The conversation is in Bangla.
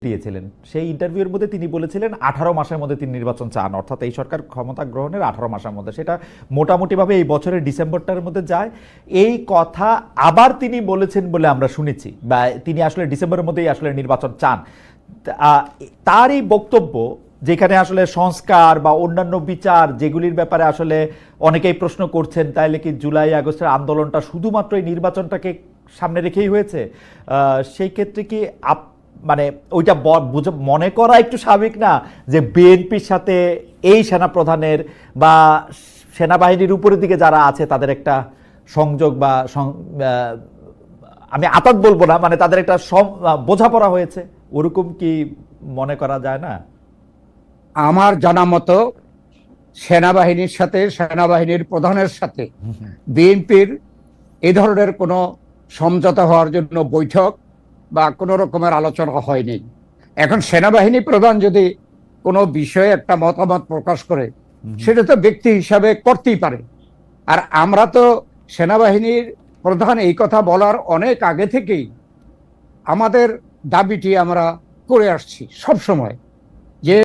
দিয়েছিলেন। সেই ইন্টারভিউর মধ্যে তিনি বলেছিলেন 18 মাসের মধ্যে তিনি নির্বাচন চান, অর্থাৎ এই সরকার ক্ষমতা গ্রহণের 18 মাসের মধ্যে। সেটা মোটামুটিভাবে এই বছরের ডিসেম্বরটার মধ্যে যায়। এই কথা আবার তিনি বলেছেন বলে আমরা শুনেছি, বা তিনি আসলে ডিসেম্বরের মধ্যেই আসলে নির্বাচন চান। তার এই বক্তব্য, যেখানে আসলে সংস্কার বা অন্যান্য বিচার যেগুলির ব্যাপারে আসলে অনেকেই প্রশ্ন করছেন, তাইলে কি জুলাই আগস্টের আন্দোলনটা শুধুমাত্র এই নির্বাচনটাকে সামনে রেখেই হয়েছে? সেই ক্ষেত্রে কি মানে ওইটা মনে করা একটু স্বাভাবিক না যে বিএনপির সাথে এই সেনাপ্রধানের বা সেনাবাহিনীর উপরের দিকে যারা আছে তাদের একটা সংযোগ বা আমি আতাত বলবো না, মানে তাদের একটা বোঝাপড়া হয়েছে, ওরকম কি মনে করা যায় না? আমার জানা মতো সেনাবাহিনীর সাথে, সেনাবাহিনীর প্রধানের সাথে বিএনপির এই ধরনের কোনো সমঝোতা হওয়ার জন্য বৈঠক বা কোনো রকমের আলোচনা হয়নি। এখন সেনাবাহিনী প্রধান যদি কোনো বিষয়ে একটা মতামত প্রকাশ করে, সেটা তো ব্যক্তি হিসাবে করতেই পারে। আর আমরা তো সেনাবাহিনীর প্রধান এই কথা বলার অনেক আগে থেকেই আমাদের দাবিটি আমরা করে আসছি সব সময়, যে